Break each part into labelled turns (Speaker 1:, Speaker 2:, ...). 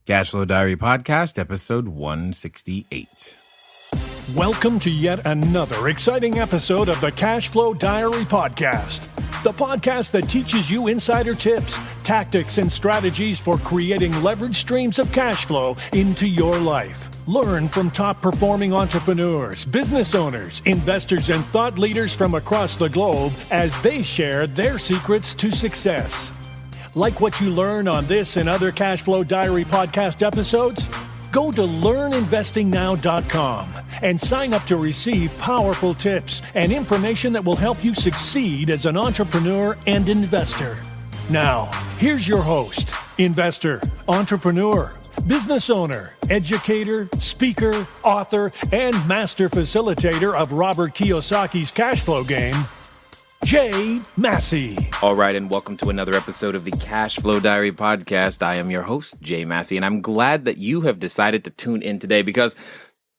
Speaker 1: CashFlow Diary Podcast, episode 168.
Speaker 2: Welcome to yet another exciting episode of the CashFlow Diary Podcast, the podcast that teaches you insider tips, tactics, and strategies for creating leverage streams of cash flow into your life. Learn from top-performing entrepreneurs, business owners, investors, and thought leaders from across the globe as they share their secrets to success. Like what you learn on this and other CashFlow Diary podcast episodes? Go to learninvestingnow.com and sign up to receive powerful tips and information that will help you succeed as an entrepreneur and investor. Now, here's your host, investor, entrepreneur, business owner, educator, speaker, author, and master facilitator of Robert Kiyosaki's cash flow game, Jay Massey.
Speaker 1: All right, and welcome to another episode of the CashFlow Diary Podcast. I am your host, Jay Massey, and I'm glad that you have decided to tune in today because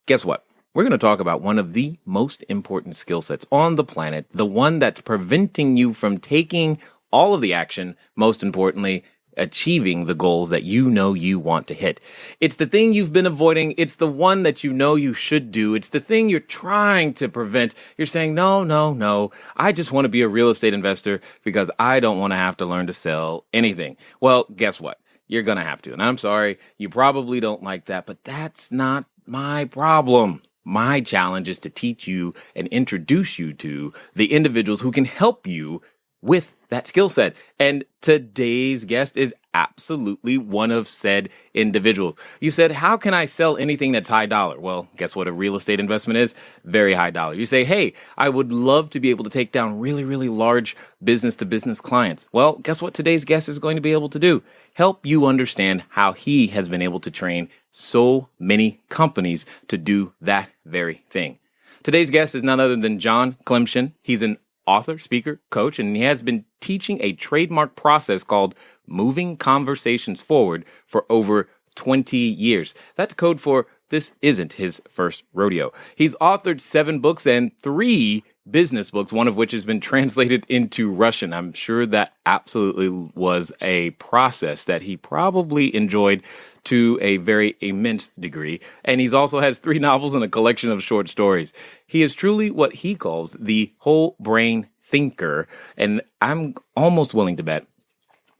Speaker 1: guess what? We're going to talk about one of the most important skill sets on the planet, the one that's preventing you from taking all of the action, most importantly, achieving the goals that you know you want to hit. It's the thing you've been avoiding. It's the one that you know you should do. It's the thing you're trying to prevent. You're saying, no. I just want to be a real estate investor because I don't want to have to learn to sell anything. Well, guess what? You're going to have to. And I'm sorry, you probably don't like that, but that's not my problem. My challenge is to teach you and introduce you to the individuals who can help you with that skill set. And today's guest is absolutely one of said individuals. You said, how can I sell anything that's high dollar? Well, guess what a real estate investment is? Very high dollar. You say, hey, I would love to be able to take down really, really large business to business clients. Well, guess what today's guest is going to be able to do? Help you understand how he has been able to train so many companies to do that very thing. Today's guest is none other than John Klymshyn. He's an author, speaker, coach, and he has been teaching a trademark process called moving conversations forward for over 20 years. That's code for this isn't his first rodeo. He's authored 7 books and 3 business books, one of which has been translated into Russian. I'm sure that absolutely was a process that he probably enjoyed to a very immense degree. And he's also has 3 novels and a collection of short stories. He is truly what he calls the whole brain thinker. And I'm almost willing to bet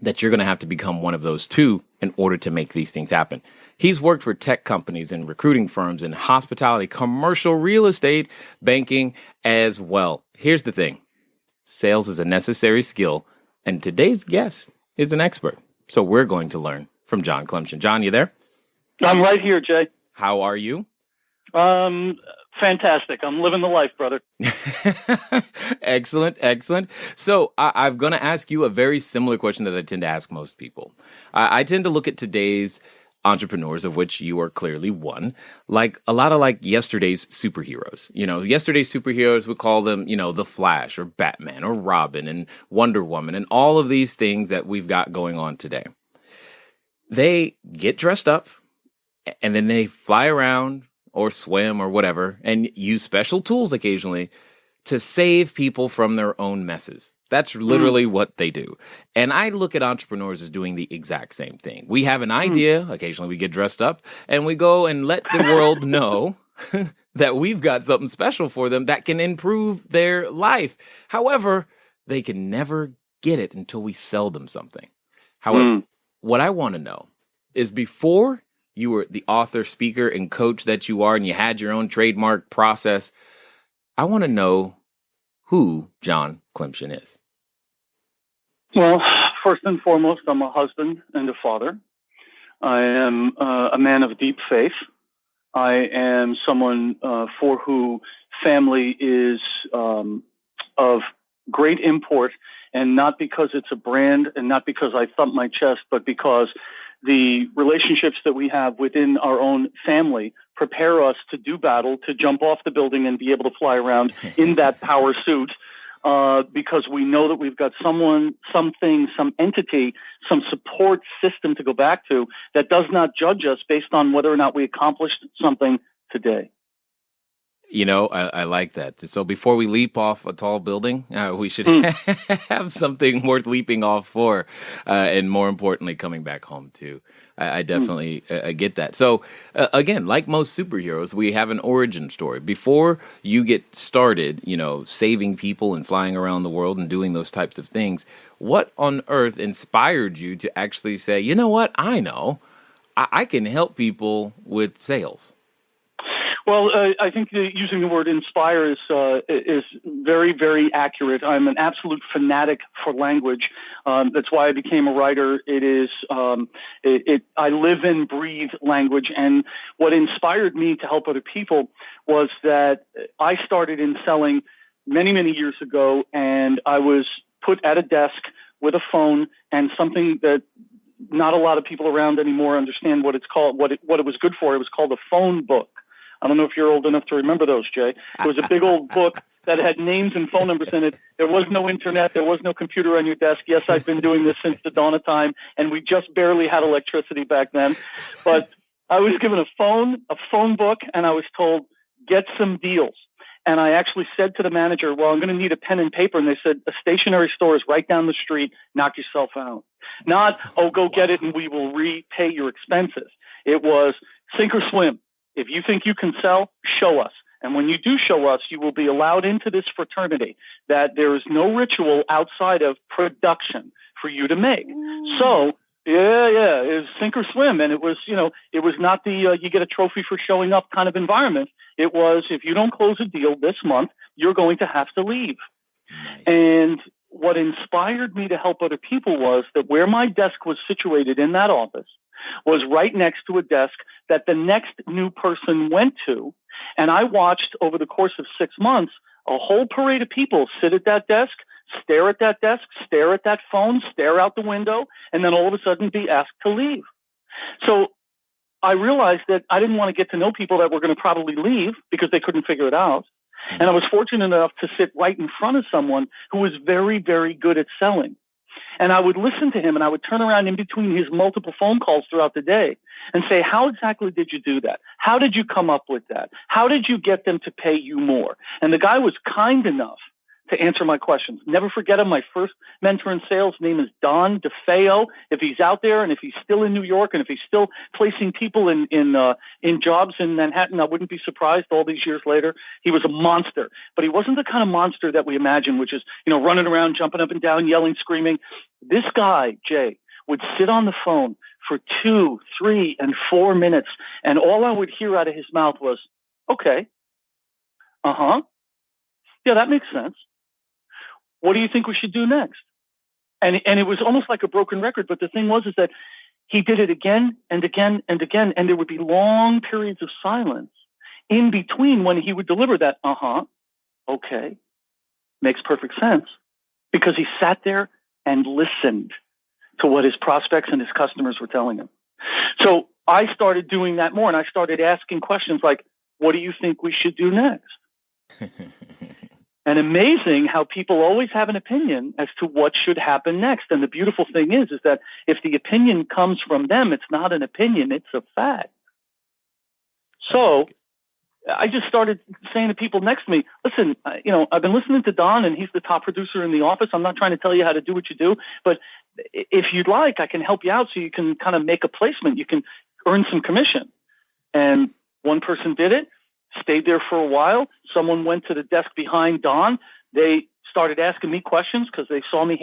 Speaker 1: that you're going to have to become one of those too in order to make these things happen. He's worked for tech companies and recruiting firms in hospitality, commercial real estate, banking as well. Here's the thing. Sales is a necessary skill, and today's guest is an expert. So we're going to learn from John Klymshyn. John, you there?
Speaker 3: I'm right here, Jay.
Speaker 1: How are you?
Speaker 3: Fantastic. I'm living the life, brother.
Speaker 1: Excellent. So I'm going to ask you a very similar question that I tend to ask most people. I tend to look at today's entrepreneurs, of which you are clearly one, like a lot of like yesterday's superheroes. You know, yesterday's superheroes would call them, the Flash or Batman or Robin and Wonder Woman and all of these things that we've got going on today. They get dressed up and then they fly around or swim or whatever and use special tools occasionally to save people from their own messes. That's literally what they do. And I look at entrepreneurs as doing the exact same thing. We have an idea. Occasionally we get dressed up and we go and let the world know that we've got something special for them that can improve their life. However, they can never get it until we sell them something. However, what I want to know is before you were the author, speaker, and coach that you are, and you had your own trademark process, I want to know who John Klymshyn is.
Speaker 3: Well, first and foremost, I'm a husband and a father. I am a man of deep faith. I am someone for who family is of great import, and not because it's a brand and not because I thump my chest, but because the relationships that we have within our own family prepare us to do battle, to jump off the building and be able to fly around in that power suit, because we know that we've got someone, something, some entity, some support system to go back to that does not judge us based on whether or not we accomplished something today.
Speaker 1: I like that. So before we leap off a tall building, we should have something worth leaping off for, and more importantly, coming back home too. I definitely get that. So again, like most superheroes, we have an origin story. Before you get started, saving people and flying around the world and doing those types of things, what on earth inspired you to actually say, you know what, I know, I can help people with sales?
Speaker 3: Well, I think using the word inspire is very, very accurate. I'm an absolute fanatic for language. That's why I became a writer. It is, I live and breathe language. And what inspired me to help other people was that I started in selling many, many years ago, and I was put at a desk with a phone and something that not a lot of people around anymore understand what it's called, what it was good for. It was called a phone book. I don't know if you're old enough to remember those, Jay. It was a big old book that had names and phone numbers in it. There was no internet. There was no computer on your desk. Yes, I've been doing this since the dawn of time, and we just barely had electricity back then. But I was given a phone book, and I was told, get some deals. And I actually said to the manager, well, I'm going to need a pen and paper. And they said, a stationery store is right down the street. Knock yourself out. Not, go get it and we will repay your expenses. It was sink or swim. If you think you can sell, show us. And when you do show us, you will be allowed into this fraternity that there is no ritual outside of production for you to make. So, it was sink or swim. And it was, it was not the you get a trophy for showing up kind of environment. It was, if you don't close a deal this month, you're going to have to leave. Nice. And what inspired me to help other people was that where my desk was situated in that office was right next to a desk that the next new person went to. And I watched over the course of 6 months, a whole parade of people sit at that desk, stare at that desk, stare at that phone, stare out the window, and then all of a sudden be asked to leave. So I realized that I didn't want to get to know people that were going to probably leave because they couldn't figure it out. And I was fortunate enough to sit right in front of someone who was very, very good at selling. And I would listen to him, and I would turn around in between his multiple phone calls throughout the day and say, how exactly did you do that? How did you come up with that? How did you get them to pay you more? And the guy was kind enough to answer my questions. Never forget him. My first mentor in sales name is Don DeFeo. If he's out there and if he's still in New York and if he's still placing people in jobs in Manhattan, I wouldn't be surprised all these years later. He was a monster, but he wasn't the kind of monster that we imagine, which is, running around, jumping up and down, yelling, screaming. This guy, Jay, would sit on the phone for 2, 3, and 4 minutes. And all I would hear out of his mouth was, okay. Yeah, that makes sense. What do you think we should do next? And it was almost like a broken record. But the thing was is that he did it again and again and again. And there would be long periods of silence in between when he would deliver that, okay, makes perfect sense. Because he sat there and listened to what his prospects and his customers were telling him. So I started doing that more. And I started asking questions like, what do you think we should do next? And amazing how people always have an opinion as to what should happen next. And the beautiful thing is that if the opinion comes from them, it's not an opinion, it's a fact. So I just started saying to people next to me, listen, I've been listening to Don and he's the top producer in the office. I'm not trying to tell you how to do what you do, but if you'd like, I can help you out so you can kind of make a placement. You can earn some commission. And one person did it. Stayed there for a while. Someone went to the desk behind Don. They started asking me questions because they saw me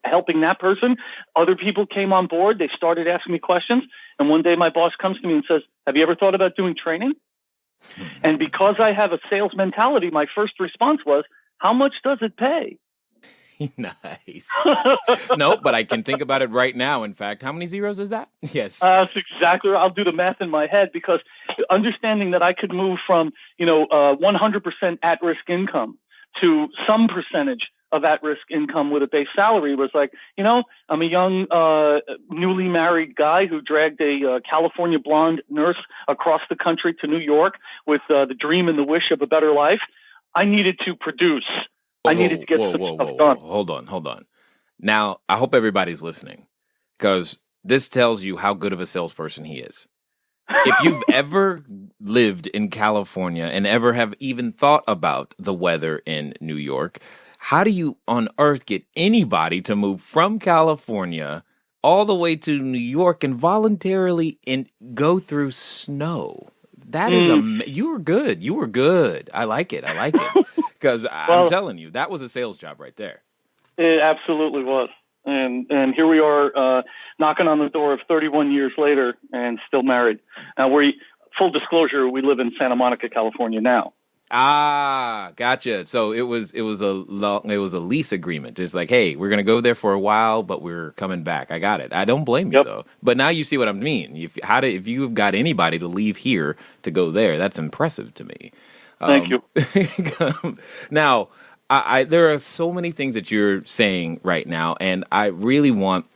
Speaker 3: helping that person. Other people came on board. They started asking me questions. And one day my boss comes to me and says, have you ever thought about doing training? And because I have a sales mentality, my first response was, how much does it pay?
Speaker 1: Nice. No, but I can think about it right now. In fact, how many zeros is that? Yes.
Speaker 3: That's exactly right. I'll do the math in my head because understanding that I could move from, 100% at-risk income to some percentage of at-risk income with a base salary was like, I'm a young, newly married guy who dragged a California blonde nurse across the country to New York with the dream and the wish of a better life. I needed to produce. I needed to get some stuff done.
Speaker 1: Hold on. Now, I hope everybody's listening because this tells you how good of a salesperson he is. If you've ever lived in California and ever have even thought about the weather in New York, how do you on earth get anybody to move from California all the way to New York and voluntarily go through snow? That is you were good. You were good. I like it. Because I'm telling you, that was a sales job right there.
Speaker 3: It absolutely was. And here we are knocking on the door of 31 years later and still married. Now, full disclosure, we live in Santa Monica, California now.
Speaker 1: Ah, gotcha. So it was a lease agreement. It's like, hey, we're gonna go there for a while, but we're coming back. I got it. I don't blame you though. But now you see what I mean. If you've got anybody to leave here to go there, that's impressive to me.
Speaker 3: Thank you.
Speaker 1: Now, there are so many things that you're saying right now, and I really want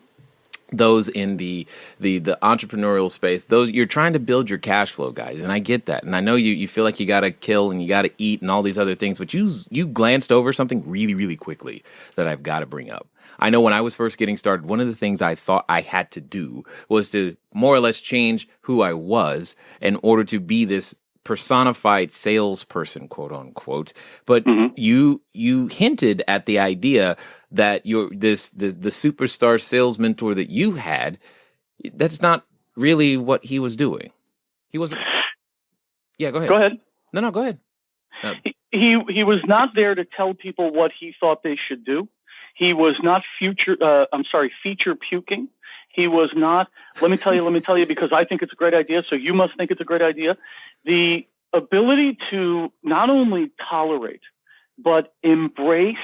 Speaker 1: those in the entrepreneurial space, those you're trying to build your cash flow, guys, and I get that, and I know you feel like you got to kill and you got to eat and all these other things, but you glanced over something really, really quickly that I've got to bring up. I know when I was first getting started, one of the things I thought I had to do was to more or less change who I was in order to be this personified salesperson, quote unquote. But you hinted at the idea that the superstar sales mentor that you had, that's not really what he was doing. He wasn't. Yeah, go ahead.
Speaker 3: Go ahead.
Speaker 1: No, go ahead.
Speaker 3: He was not there to tell people what he thought they should do. He was not feature puking. He was not, let me tell you, because I think it's a great idea, so you must think it's a great idea. The ability to not only tolerate, but embrace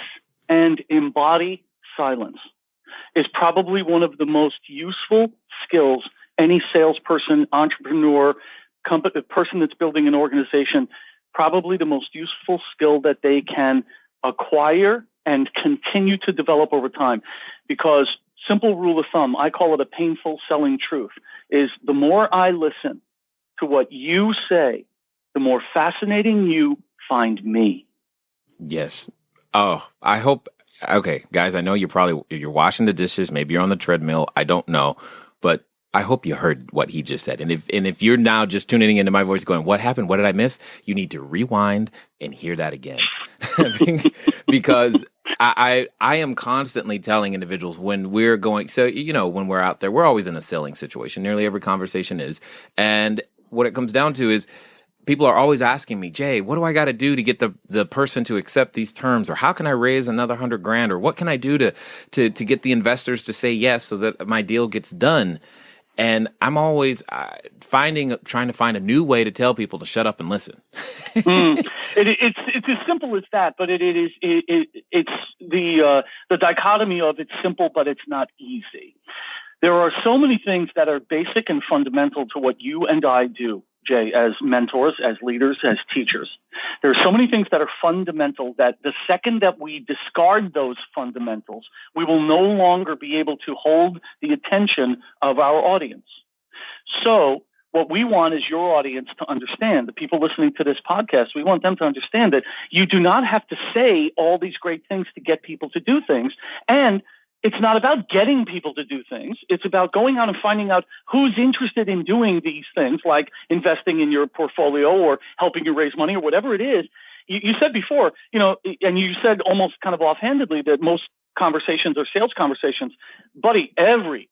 Speaker 3: and embody silence is probably one of the most useful skills any salesperson, entrepreneur, person that's building an organization, probably the most useful skill that they can acquire and continue to develop over time. Because simple rule of thumb, I call it a painful selling truth, is the more I listen to what you say, the more fascinating you find me.
Speaker 1: Yes. Oh, I hope. Okay, guys, I know you're washing the dishes. Maybe you're on the treadmill. I don't know, but I hope you heard what he just said. And if you're now just tuning into my voice going, what happened? What did I miss? You need to rewind and hear that again. Because I am constantly telling individuals when we're going, so, when we're out there, we're always in a selling situation. Nearly every conversation is. And what it comes down to is people are always asking me, Jay, what do I got to do to get the person to accept these terms? Or how can I raise another $100,000? Or what can I do to get the investors to say yes so that my deal gets done? And I'm always trying to find a new way to tell people to shut up and listen.
Speaker 3: It's as simple as that, but it's the dichotomy of it's simple, but it's not easy. There are so many things that are basic and fundamental to what you and I do, Jay, as mentors, as leaders, as teachers. There are so many things that are fundamental that the second that we discard those fundamentals, we will no longer be able to hold the attention of our audience. So what we want is your audience to understand, the people listening to this podcast, we want them to understand that you do not have to say all these great things to get people to do things. And it's not about getting people to do things. It's about going out and finding out who's interested in doing these things, like investing in your portfolio or helping you raise money or whatever it is. You said before, and you said almost kind of offhandedly that most conversations are sales conversations. Buddy, every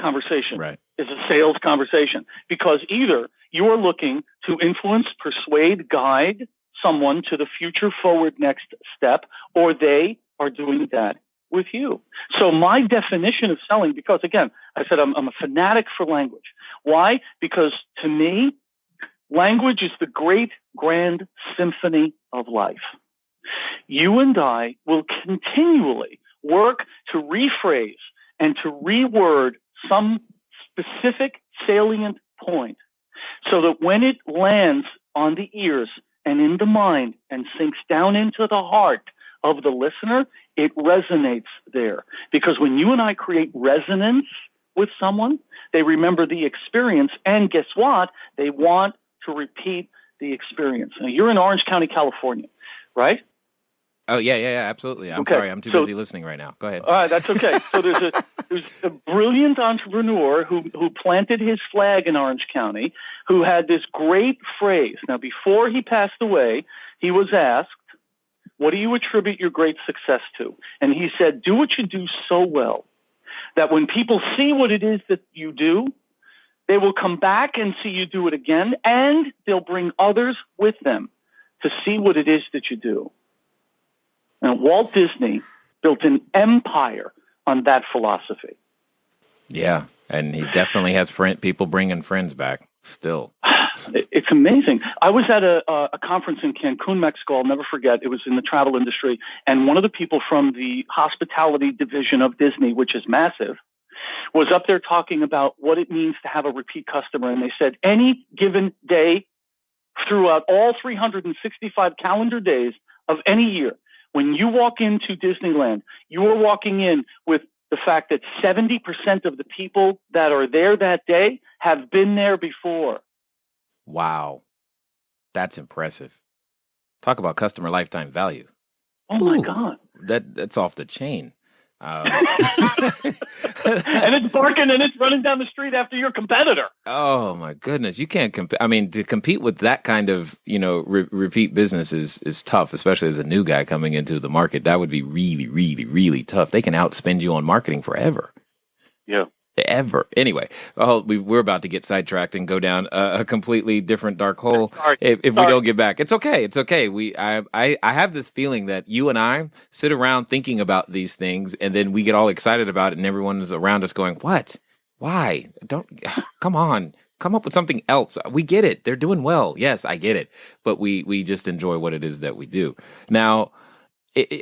Speaker 3: conversation is a sales conversation, because either you are looking to influence, persuade, guide someone to the future forward next step, or they are doing that with you. So my definition of selling, because again, I said I'm a fanatic for language. Why? Because to me, language is the great grand symphony of life. You and I will continually work to rephrase and to reword some specific salient point so that when it lands on the ears and in the mind and sinks down into the heart of the listener, it resonates there. Because when you and I create resonance with someone, they remember the experience, and guess what? They want to repeat the experience. Now, you're in Orange County, California, right?
Speaker 1: Oh, yeah, absolutely. I'm sorry. I'm too busy listening right now. Go ahead.
Speaker 3: All right, that's okay. So who's a brilliant entrepreneur who planted his flag in Orange County, who had this great phrase. Now, before he passed away, he was asked, what do you attribute your great success to? And he said, do what you do so well that when people see what it is that you do, they will come back and see you do it again, and they'll bring others with them to see what it is that you do. And Walt Disney built an empire on that philosophy.
Speaker 1: Yeah, and he definitely has people bringing friends back still.
Speaker 3: It's amazing. I was at a conference in Cancun, Mexico. I'll never forget. It was in the travel industry. And one of the people from the hospitality division of Disney, which is massive, was up there talking about what it means to have a repeat customer. And they said any given day throughout all 365 calendar days of any year, when you walk into Disneyland, you are walking in with the fact that 70% of the people that are there that day have been there before.
Speaker 1: Wow. That's impressive. Talk about customer lifetime value.
Speaker 3: Oh, my God.
Speaker 1: That's off the chain.
Speaker 3: And it's barking and it's running down the street after your competitor.
Speaker 1: Oh, my goodness. You can't compete. I mean, to compete with that kind of, repeat business is tough, especially as a new guy coming into the market. That would be really, really, really tough. They can outspend you on marketing forever.
Speaker 3: Yeah.
Speaker 1: Ever. Anyway, we're about to get sidetracked and go down a completely different dark hole. If we don't get back. It's okay. It's okay. I have this feeling that you and I sit around thinking about these things, and then we get all excited about it, and everyone is around us going, what? Why? Come on. Come up with something else. We get it. They're doing well. Yes, I get it. But we just enjoy what it is that we do. Now,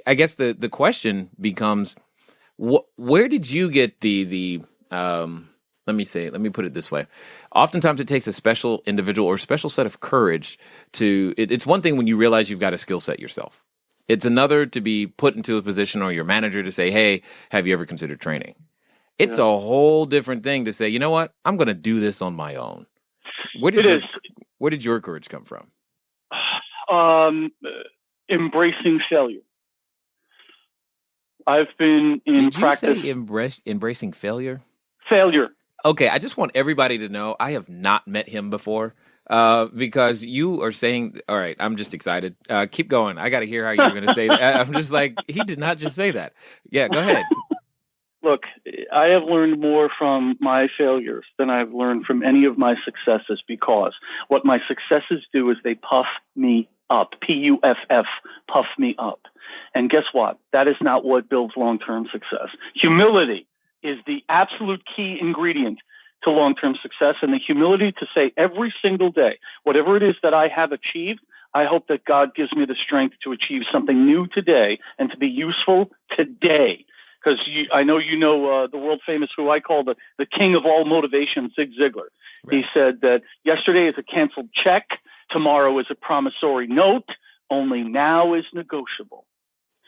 Speaker 1: I guess the question becomes, where did you get let me put it this way. Oftentimes it takes a special individual or special set of courage it's one thing when you realize you've got a skill set yourself. It's another to be put into a position or your manager to say, hey, have you ever considered training? It's a whole different thing to say, you know what? I'm going to do this on my own. Where did your courage come from?
Speaker 3: Embracing failure. I've been in practice.
Speaker 1: Did you say embracing failure?
Speaker 3: Failure.
Speaker 1: Okay, I just want everybody to know I have not met him before because you are saying, all right, I'm just excited. Keep going. I got to hear how you're going to say that. I'm just like, he did not just say that. Yeah, go ahead.
Speaker 3: Look, I have learned more from my failures than I've learned from any of my successes, because what my successes do is they puff me up, P-U-F-F, puff me up. And guess what? That is not what builds long-term success. Humility is the absolute key ingredient to long-term success, and the humility to say every single day, whatever it is that I have achieved, I hope that God gives me the strength to achieve something new today and to be useful today. Because I know the world famous, who I call the king of all motivation, Zig Ziglar. Right. He said that yesterday is a canceled check, tomorrow is a promissory note, only now is negotiable.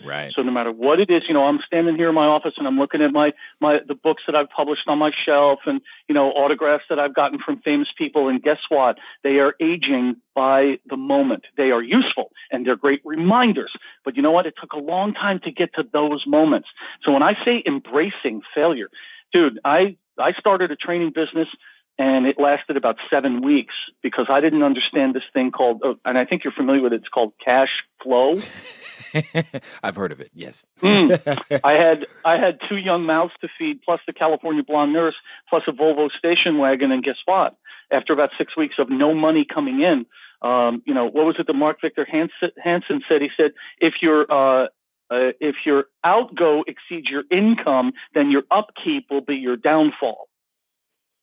Speaker 1: Right.
Speaker 3: So no matter what it is, I'm standing here in my office and I'm looking at the books that I've published on my shelf, and autographs that I've gotten from famous people. And guess what? They are aging by the moment. They are useful and they're great reminders. But you know what? It took a long time to get to those moments. So when I say embracing failure, dude, I started a training business. And it lasted about 7 weeks because I didn't understand this thing called, and I think you're familiar with it, it's called cash flow.
Speaker 1: I've heard of it, yes.
Speaker 3: I had 2 young mouths to feed, plus the California blonde nurse, plus a Volvo station wagon, and guess what? After about 6 weeks of no money coming in, what was it that Mark Victor Hansen said? He said, if your outgo exceeds your income, then your upkeep will be your downfall.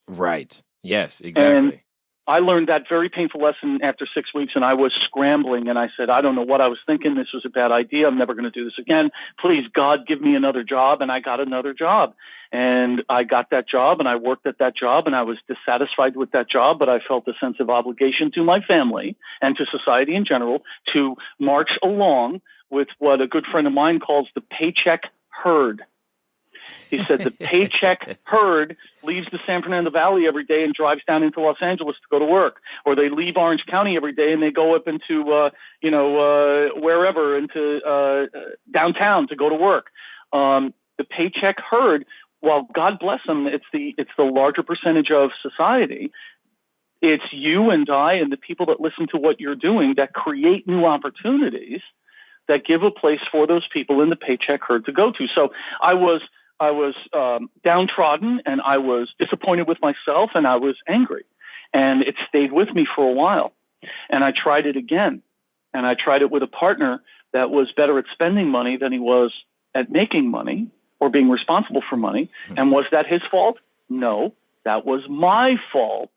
Speaker 1: Right. Yes, exactly.
Speaker 3: And I learned that very painful lesson after 6 weeks, and I was scrambling, and I said, I don't know what I was thinking. This was a bad idea. I'm never going to do this again. Please, God, give me another job. And I got another job. And I got that job, and I worked at that job, and I was dissatisfied with that job, but I felt a sense of obligation to my family and to society in general to march along with what a good friend of mine calls the paycheck herd. He said the paycheck herd leaves the San Fernando Valley every day and drives down into Los Angeles to go to work, or they leave Orange County every day and they go up into wherever, into downtown to go to work. The paycheck herd while God bless them, it's the larger percentage of society. It's you and I and the people that listen to what you're doing that create new opportunities that give a place for those people in the paycheck herd to go to. So I was downtrodden, and I was disappointed with myself, and I was angry, and it stayed with me for a while. And I tried it again, and I tried it with a partner that was better at spending money than he was at making money or being responsible for money. And was that his fault? No, that was my fault,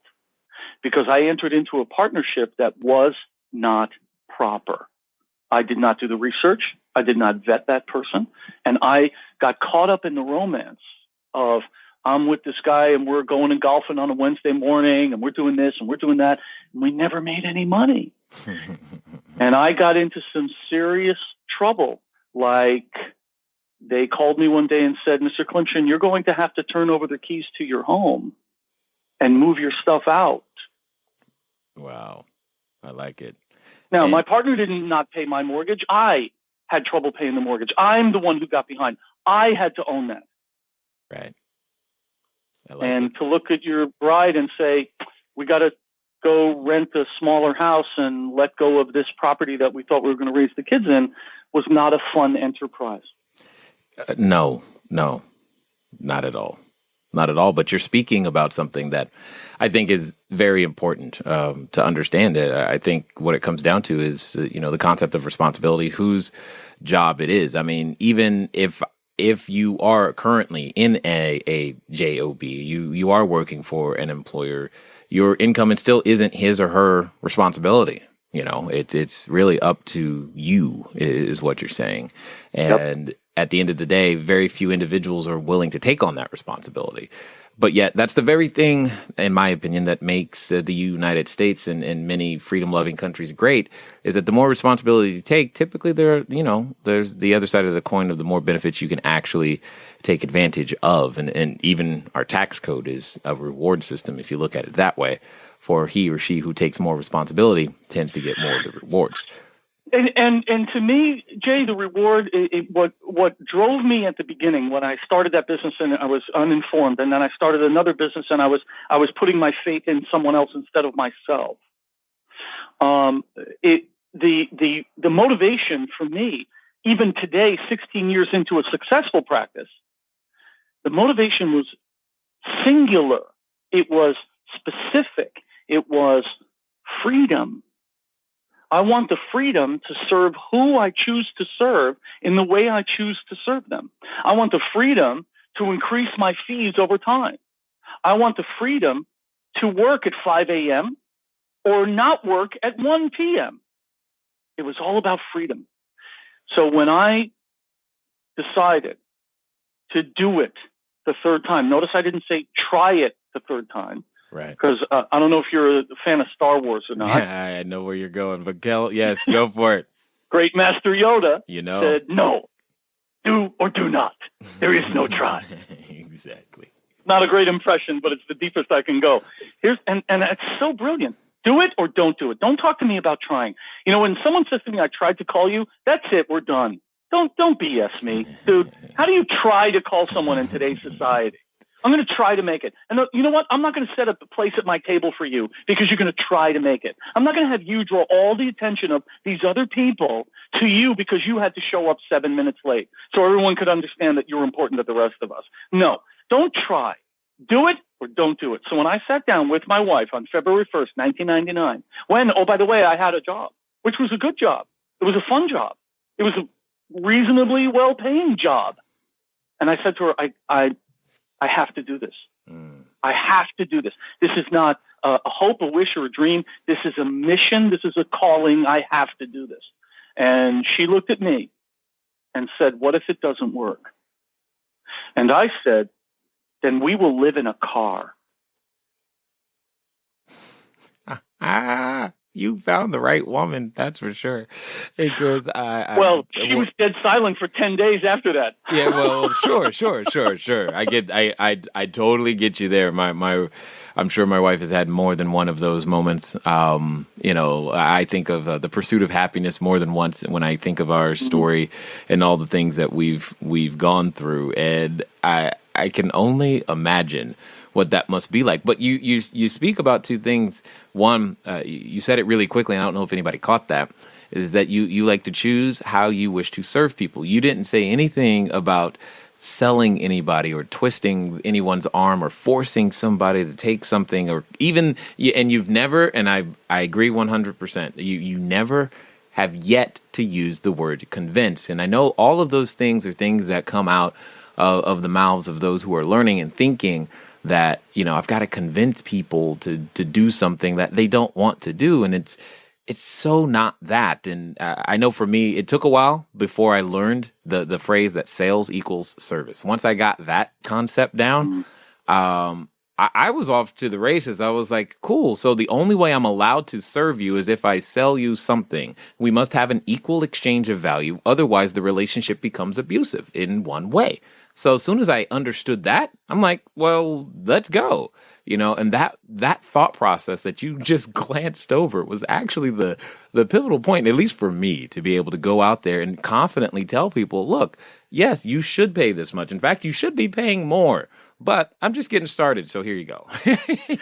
Speaker 3: because I entered into a partnership that was not proper. I did not do the research. I did not vet that person. And I got caught up in the romance of, I'm with this guy and we're going and golfing on a Wednesday morning and we're doing this and we're doing that. And we never made any money. And I got into some serious trouble. Like, they called me one day and said, Mr. Klymshyn, you're going to have to turn over the keys to your home and move your stuff out.
Speaker 1: Wow. I like it.
Speaker 3: Now, my partner did not pay my mortgage. I had trouble paying the mortgage. I'm the one who got behind. I had to own that.
Speaker 1: Right.
Speaker 3: To look at your bride and say, we got to go rent a smaller house and let go of this property that we thought we were going to raise the kids in, was not a fun enterprise.
Speaker 1: No, not at all. Not at all. But you're speaking about something that I think is very important to understand. I think what it comes down to is, the concept of responsibility, whose job it is. I mean, even if you are currently in a job, you are working for an employer, your income still isn't his or her responsibility. It's really up to you, is what you're saying. And at the end of the day, very few individuals are willing to take on that responsibility. But yet, that's the very thing, in my opinion, that makes the United States and many freedom-loving countries great, is that the more responsibility you take, typically there's the other side of the coin of the more benefits you can actually take advantage of. And even our tax code is a reward system, if you look at it that way. For he or she who takes more responsibility tends to get more of the rewards.
Speaker 3: And to me, Jay, the reward, what drove me at the beginning when I started that business and I was uninformed, and then I started another business and I was putting my faith in someone else instead of myself. The motivation for me, even today, 16 years into a successful practice, the motivation was singular. It was specific. It was freedom. I want the freedom to serve who I choose to serve in the way I choose to serve them. I want the freedom to increase my fees over time. I want the freedom to work at 5 a.m. or not work at 1 p.m. It was all about freedom. So when I decided to do it the third time, notice I didn't say try it the third time.
Speaker 1: Right.
Speaker 3: Because I don't know if you're a fan of Star Wars or not.
Speaker 1: I know where you're going, but yes, go for it.
Speaker 3: Great Master Yoda
Speaker 1: said,
Speaker 3: no, do or do not. There is no try.
Speaker 1: Exactly.
Speaker 3: Not a great impression, but it's the deepest I can go. And it's so brilliant. Do it or don't do it. Don't talk to me about trying. When someone says to me, I tried to call you, that's it, we're done. Don't BS me, dude. How do you try to call someone in today's society? I'm going to try to make it. And you know what? I'm not going to set up a place at my table for you because you're going to try to make it. I'm not going to have you draw all the attention of these other people to you because you had to show up 7 minutes late so everyone could understand that you're important to the rest of us. No, don't try. Do it or don't do it. So when I sat down with my wife on February 1st, 1999, oh, by the way, I had a job, which was a good job. It was a fun job. It was a reasonably well-paying job. And I said to her, I have to do this. I have to do this. This is not a hope, a wish, or a dream. This is a mission. This is a calling. I have to do this. And she looked at me and said, what if it doesn't work? And I said, then we will live in a car.
Speaker 1: You found the right woman, that's for sure. Because
Speaker 3: she was dead silent for 10 days after that.
Speaker 1: Yeah, well, sure. I totally get you there. I'm sure my wife has had more than one of those moments. I think of the pursuit of happiness more than once when I think of our story and all the things that we've gone through. And I can only imagine what that must be like. But you speak about two things. One, you said it really quickly, and I don't know if anybody caught that, is that you like to choose how you wish to serve people. You didn't say anything about selling anybody or twisting anyone's arm or forcing somebody to take something, or even, and you've never, and I agree 100%, you never have yet to use the word convince. And I know all of those things are things that come out of the mouths of those who are learning and thinking that, I've got to convince people to do something that they don't want to do. And it's so not that. And I know for me, it took a while before I learned the phrase that sales equals service. Once I got that concept down, I was off to the races. I was like, cool. So the only way I'm allowed to serve you is if I sell you something. We must have an equal exchange of value. Otherwise, the relationship becomes abusive in one way. So as soon as I understood that, I'm like, well, let's go. And that thought process that you just glanced over was actually the pivotal point, at least for me, to be able to go out there and confidently tell people, look, yes, you should pay this much. In fact, you should be paying more. But I'm just getting started, so here you go.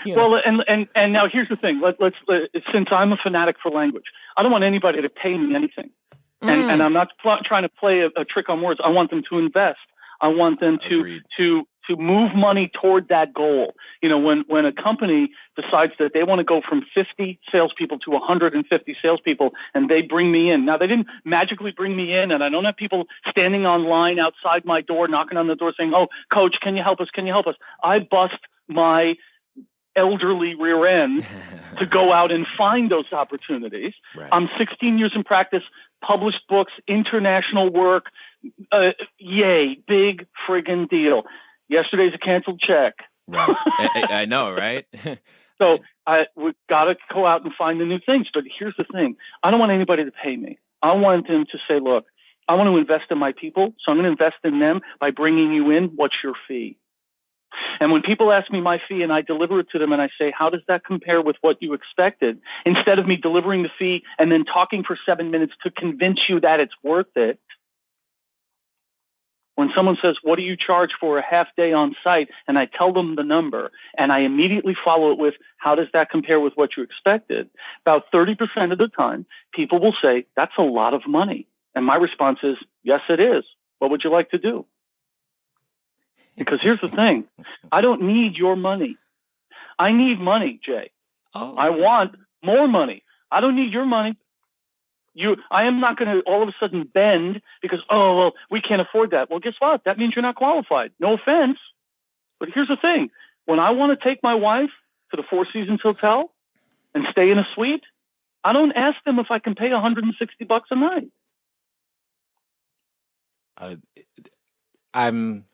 Speaker 3: Well, and now here's the thing. Let's since I'm a fanatic for language, I don't want anybody to pay me anything, and I'm not trying to play a trick on words. I want them to invest. I want them to move money toward that goal. When a company decides that they want to go from 50 salespeople to 150 salespeople, and they bring me in. Now, they didn't magically bring me in, and I don't have people standing online outside my door, knocking on the door saying, "Oh, coach, can you help us? Can you help us?" I bust my elderly rear end to go out and find those opportunities. Right. I'm 16 years in practice, published books, international work. Yay, big friggin' deal. Yesterday's a canceled check.
Speaker 1: Right. I know, right?
Speaker 3: So we've got to go out and find the new things. But here's the thing. I don't want anybody to pay me. I want them to say, look, I want to invest in my people, so I'm going to invest in them by bringing you in. What's your fee? And when people ask me my fee and I deliver it to them and I say, how does that compare with what you expected? Instead of me delivering the fee and then talking for 7 minutes to convince you that it's worth it, when someone says, what do you charge for a half day on site? And I tell them the number and I immediately follow it with, how does that compare with what you expected? About 30% of the time, people will say, that's a lot of money. And my response is, yes, it is. What would you like to do? Because here's the thing. I don't need your money. I need money, Jay. I want more money. I don't need your money. I am not going to all of a sudden bend because, we can't afford that. Well, guess what? That means you're not qualified. No offense. But here's the thing. When I want to take my wife to the Four Seasons Hotel and stay in a suite, I don't ask them if I can pay $160 a night.
Speaker 1: I'm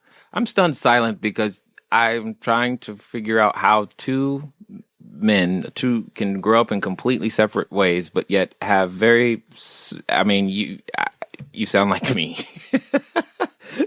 Speaker 1: stunned silent because I'm trying to figure out how two can grow up in completely separate ways, but yet have you sound like me.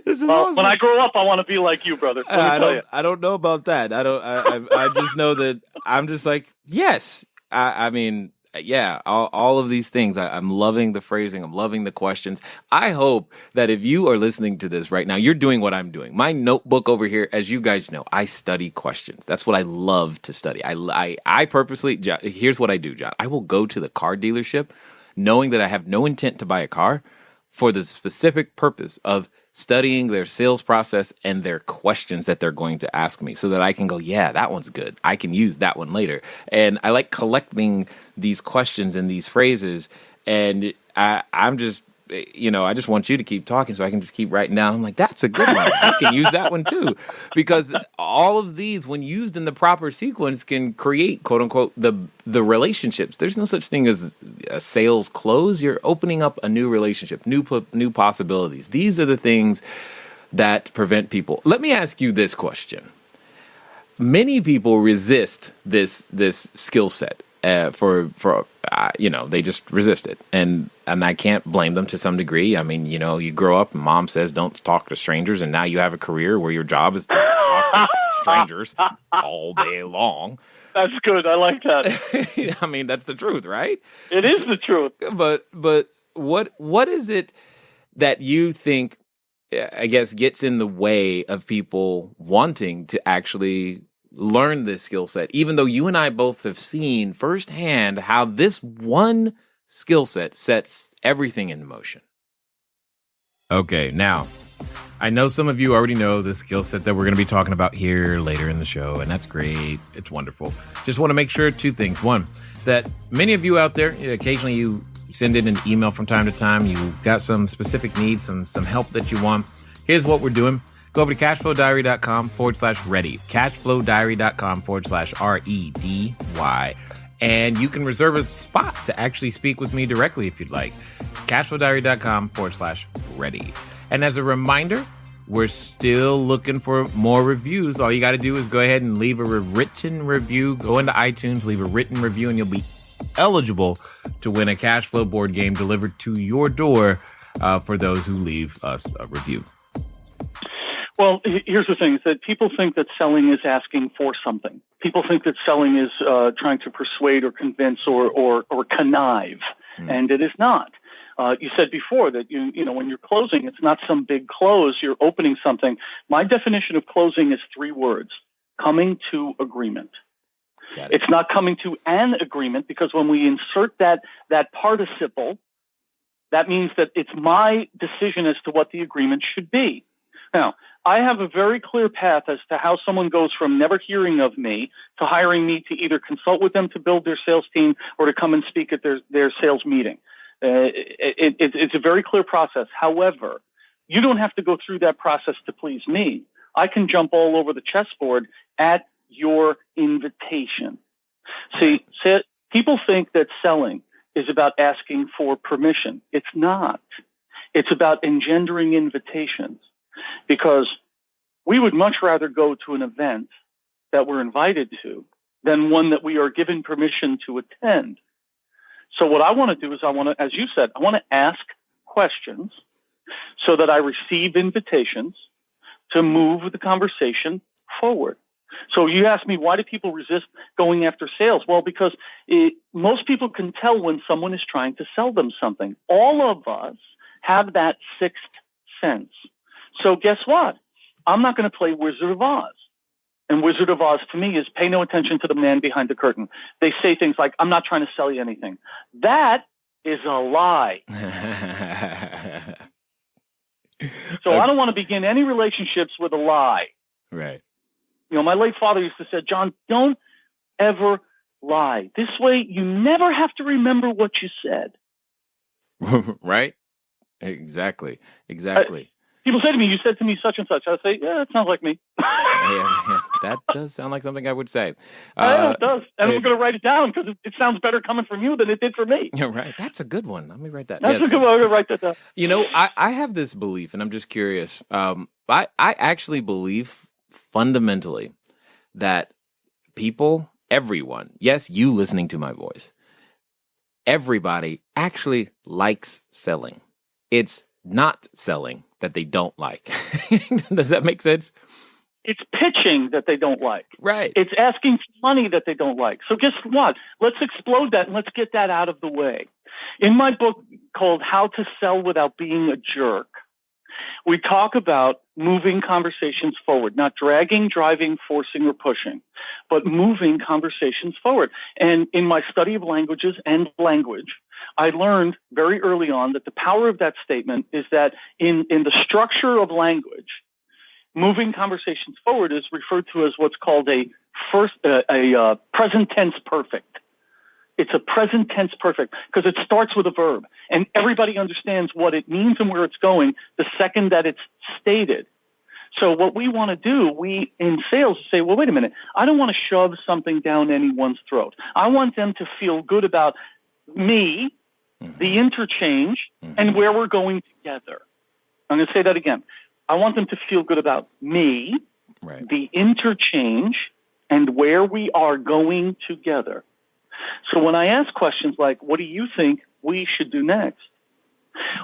Speaker 1: This is awesome.
Speaker 3: When I grow up, I want to be like you, brother.
Speaker 1: I don't know about that. I just know that I'm just like, yes. All of these things. I'm loving the phrasing. I'm loving the questions. I hope that if you are listening to this right now, you're doing what I'm doing. My notebook over here, as you guys know, I study questions. That's what I love to study. I purposely, here's what I do, John. I will go to the car dealership knowing that I have no intent to buy a car for the specific purpose of studying their sales process and their questions that they're going to ask me so that I can go, yeah, that one's good. I can use that one later. And I like collecting these questions and these phrases. And I'm just, I just want you to keep talking so I can just keep writing down. I'm like, that's a good one. I can use that one too. Because all of these, when used in the proper sequence, can create, quote unquote, the relationships. There's no such thing as a sales close. You're opening up a new relationship, new possibilities. These are the things that prevent people. Let me ask you this question. Many people resist this skill set. They just resist it. And I can't blame them to some degree. I mean, you grow up and mom says, don't talk to strangers. And now you have a career where your job is to talk to strangers all day long.
Speaker 3: That's good. I like that.
Speaker 1: I mean, that's the truth, right?
Speaker 3: It is the truth.
Speaker 1: But what is it that you think I guess, gets in the way of people wanting to actually learn this skill set, even though you and I both have seen firsthand how this one skill set sets everything in motion. Okay, now, I know some of you already know the skill set that we're going to be talking about here later in the show, and that's great. It's wonderful. Just want to make sure two things. One, that many of you out there, occasionally you send in an email from time to time. You've got some specific needs, some help that you want. Here's what we're doing. Go over to CashFlowDiary.com/ready. CashFlowDiary.com/REDY. And you can reserve a spot to actually speak with me directly if you'd like. CashFlowDiary.com/ready. And as a reminder, we're still looking for more reviews. All you got to do is go ahead and leave a written review. Go into iTunes, leave a written review, and you'll be eligible to win a cash flow board game delivered to your door for those who leave us a review.
Speaker 3: Well, here's the thing, is that people think that selling is asking for something. People think that selling is trying to persuade or convince or connive, and it is not. You said before that, you know, when you're closing, it's not some big close. You're opening something. My definition of closing is 3 words: coming to agreement. It's not coming to an agreement, because when we insert that participle, that means that it's my decision as to what the agreement should be. Now, I have a very clear path as to how someone goes from never hearing of me to hiring me to either consult with them to build their sales team or to come and speak at their sales meeting. It's a very clear process. However, you don't have to go through that process to please me. I can jump all over the chessboard at your invitation. See, people think that selling is about asking for permission. It's not. It's about engendering invitations, because we would much rather go to an event that we're invited to than one that we are given permission to attend. So what I want to do is as you said, I want to ask questions so that I receive invitations to move the conversation forward. So you ask me, why do people resist going after sales? Well, because most people can tell when someone is trying to sell them something. All of us have that sixth sense. So guess what? I'm not going to play Wizard of Oz. And Wizard of Oz to me is pay no attention to the man behind the curtain. They say things like, I'm not trying to sell you anything. That is a lie. So I don't want to begin any relationships with a lie.
Speaker 1: Right.
Speaker 3: You know, my late father used to say, John, don't ever lie. This way you never have to remember what you said.
Speaker 1: Right? Exactly.
Speaker 3: People say to me, you said to me such and such. I say, yeah, it sounds like me.
Speaker 1: Yeah, that does sound like something I would say.
Speaker 3: Yeah, it does. And I'm going to write it down because it sounds better coming from you than it did for me.
Speaker 1: You're right. That's a good one. Let me write that.
Speaker 3: That's a good one. I'm going to write that down.
Speaker 1: You know, I have this belief, and I'm just curious. I actually believe fundamentally that people, everyone, yes, you listening to my voice, everybody actually likes selling. It's not selling that they don't like. Does that make sense?
Speaker 3: It's pitching that they don't like.
Speaker 1: Right.
Speaker 3: It's asking for money that they don't like. So guess what? Let's explode that and let's get that out of the way. In my book called How to Sell Without Being a Jerk, we talk about moving conversations forward, not dragging, driving, forcing, or pushing, but moving conversations forward. And in my study of languages and language, I learned very early on that the power of that statement is that in the structure of language, moving conversations forward is referred to as what's called a present tense perfect. It's a present tense perfect because it starts with a verb, and everybody understands what it means and where it's going the second that it's stated. So what we want to do, we in sales say, well, wait a minute, I don't want to shove something down anyone's throat. I want them to feel good about me, the interchange, and where we're going together. I'm going to say that again. I want them to feel good about me,
Speaker 1: right,
Speaker 3: the interchange, and where we are going together. So when I ask questions like, what do you think we should do next?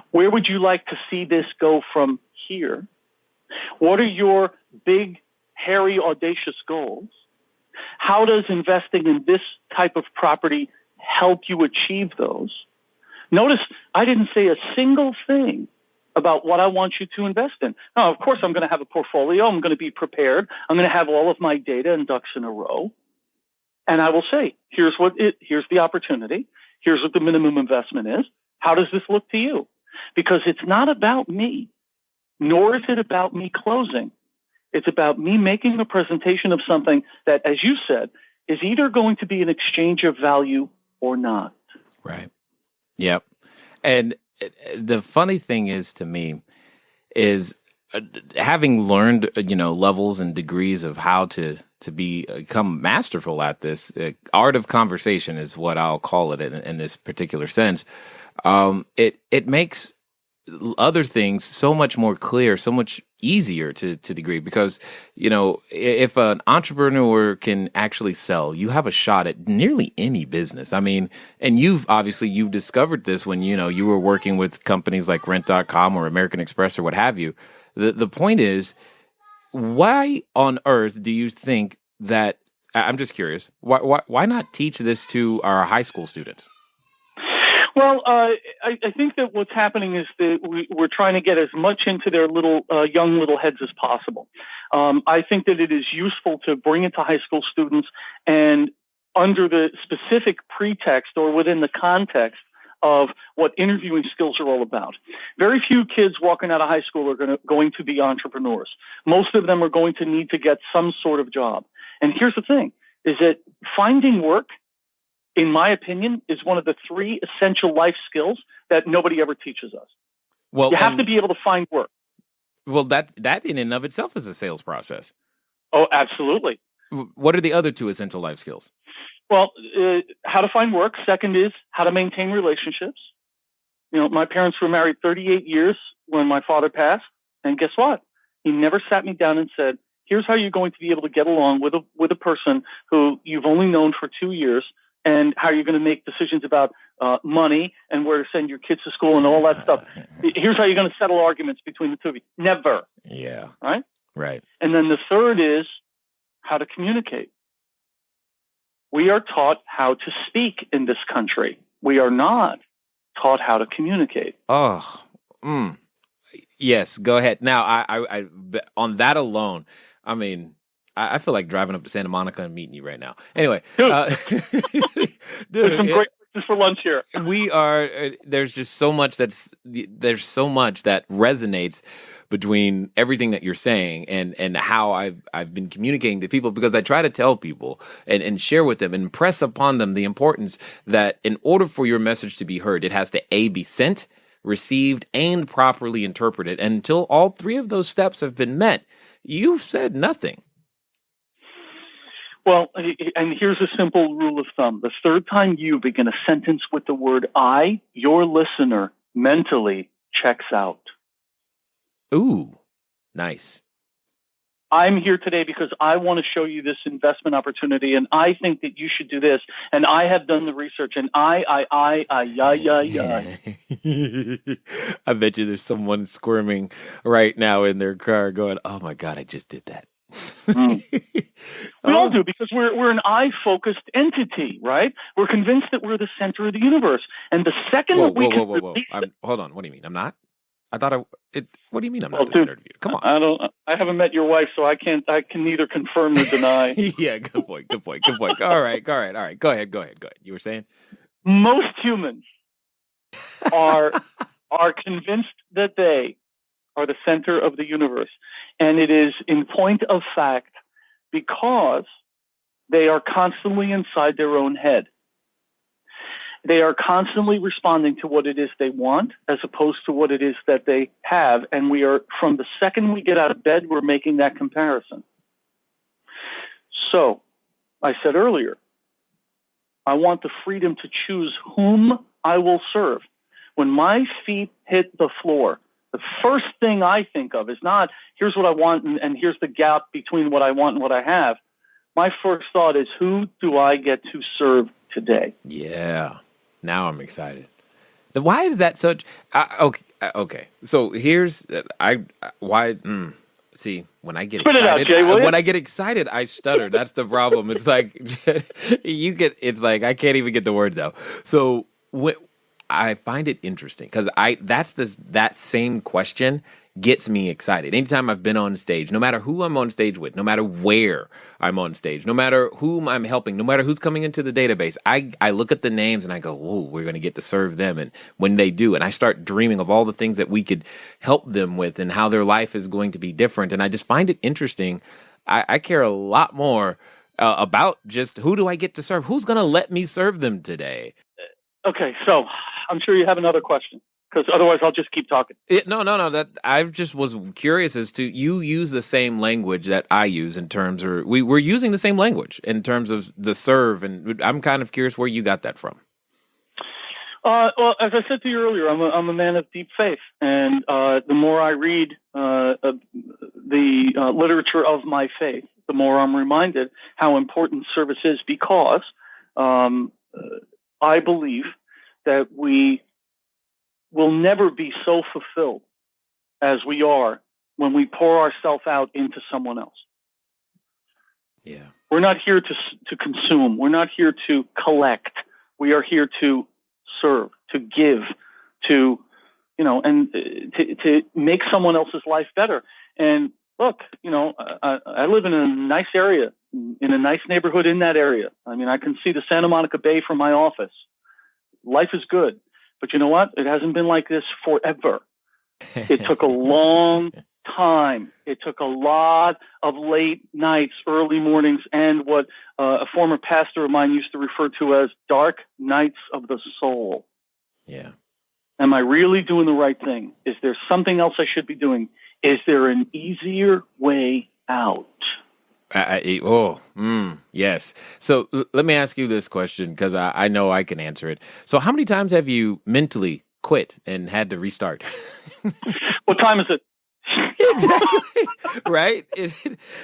Speaker 3: Where would you like to see this go from here? What are your big, hairy, audacious goals? How does investing in this type of property help you achieve those? Notice I didn't say a single thing about what I want you to invest in. Now, of course, I'm going to have a portfolio. I'm going to be prepared. I'm going to have all of my data and ducks in a row. And I will say, here's the opportunity. Here's what the minimum investment is. How does this look to you? Because it's not about me, nor is it about me closing. It's about me making a presentation of something that, as you said, is either going to be an exchange of value or not.
Speaker 1: Right. Yep. And the funny thing is, to me, is having learned, levels and degrees of how to become masterful at this, art of conversation is what I'll call it in this particular sense. It makes other things so much more clear, so much easier to degree, because, if an entrepreneur can actually sell, you have a shot at nearly any business. I mean, and you've discovered this when, you were working with companies like Rent.com or American Express or what have you. The point is, why on earth do you think that, I'm just curious, why not teach this to our high school students?
Speaker 3: Well, I think that what's happening is that we're trying to get as much into their young little heads as possible. I think that it is useful to bring it to high school students, and under the specific pretext or within the context of what interviewing skills are all about. Very few kids walking out of high school are going to be entrepreneurs. Most of them are going to need to get some sort of job. And here's the thing, is that finding work, in my opinion, is one of the 3 essential life skills that nobody ever teaches us. Well, you have to be able to find work.
Speaker 1: Well, that in and of itself is a sales process.
Speaker 3: Oh, absolutely.
Speaker 1: What are the other 2 essential life skills?
Speaker 3: Well, how to find work. Second is how to maintain relationships. My parents were married 38 years when my father passed. And guess what? He never sat me down and said, here's how you're going to be able to get along with a person who you've only known for 2 years, and how you're going to make decisions about money and where to send your kids to school and all that stuff. Here's how you're going to settle arguments between the two of you. Never.
Speaker 1: Yeah.
Speaker 3: Right?
Speaker 1: Right.
Speaker 3: And then the third is how to communicate. We are taught how to speak in this country. We are not taught how to communicate.
Speaker 1: Oh, yes. Go ahead. Now, I on that alone, I mean, I feel like driving up to Santa Monica and meeting you right now. Anyway,
Speaker 3: dude, there's some great places for lunch here.
Speaker 1: We are. There's just so much that resonates between everything that you're saying and how I've been communicating to people, because I try to tell people and share with them and impress upon them the importance that in order for your message to be heard, it has to be sent, received, and properly interpreted. And until all 3 of those steps have been met, you've said nothing.
Speaker 3: Well, and here's a simple rule of thumb. The third time you begin a sentence with the word I, your listener mentally checks out.
Speaker 1: Ooh, nice.
Speaker 3: I'm here today because I want to show you this investment opportunity, and I think that you should do this, and I have done the research, and I.
Speaker 1: I bet you there's someone squirming right now in their car going, oh my God, I just did that.
Speaker 3: We all do, because we're an I-focused entity, right? We're convinced that we're the center of the universe, and the second that we can release it,
Speaker 1: hold on. What do you mean? I'm not? I thought what do you mean I'm not the center of you? Come
Speaker 3: on. I haven't met your wife, so I can neither confirm nor deny.
Speaker 1: Yeah, good point. All right. Go ahead. You were saying?
Speaker 3: Most humans are convinced that they are the center of the universe. And it is in point of fact because they are constantly inside their own head. They are constantly responding to what it is they want as opposed to what it is that they have. And we are, from the second we get out of bed, we're making that comparison. So I said earlier, I want the freedom to choose whom I will serve. When my feet hit the floor, the first thing I think of is not, here's what I want and here's the gap between what I want and what I have. My first thought is, who do I get to serve today?
Speaker 1: Yeah. Now I'm excited. Why is that such? Okay. So here's see, when I get excited,
Speaker 3: out, Jay,
Speaker 1: when I get excited, I stutter. That's the problem. It's like I can't even get the words out. So I find it interesting because that same question gets me excited. Anytime I've been on stage, no matter who I'm on stage with, no matter where I'm on stage, no matter whom I'm helping, no matter who's coming into the database, I look at the names and I go, whoa, we're going to get to serve them. And when they do, and I start dreaming of all the things that we could help them with and how their life is going to be different. And I just find it interesting. I care a lot more about just who do I get to serve? Who's going to let me serve them today?
Speaker 3: Okay, so I'm sure you have another question, because otherwise I'll just keep talking.
Speaker 1: No. That I just was curious as to, you use the same language that I use in terms, or we're using the same language in terms of the serve, and I'm kind of curious where you got that from.
Speaker 3: Well, as I said to you earlier, I'm a man of deep faith, and the more I read the literature of my faith, the more I'm reminded how important service is, because I believe that we will never be so fulfilled as we are when we pour ourselves out into someone else.
Speaker 1: Yeah.
Speaker 3: We're not here to consume. We're not here to collect. We are here to serve, to give, to, and to make someone else's life better. And look, I live in a nice area, in a nice neighborhood in that area. I mean, I can see the Santa Monica Bay from my office. Life is good. But you know what? It hasn't been like this forever. It took a long time. It took a lot of late nights, early mornings, and what a former pastor of mine used to refer to as dark nights of the soul.
Speaker 1: Yeah.
Speaker 3: Am I really doing the right thing? Is there something else I should be doing? Is there an easier way out?
Speaker 1: Yes. So let me ask you this question, because I know I can answer it. So how many times have you mentally quit and had to restart?
Speaker 3: What time is it?
Speaker 1: Exactly. Right?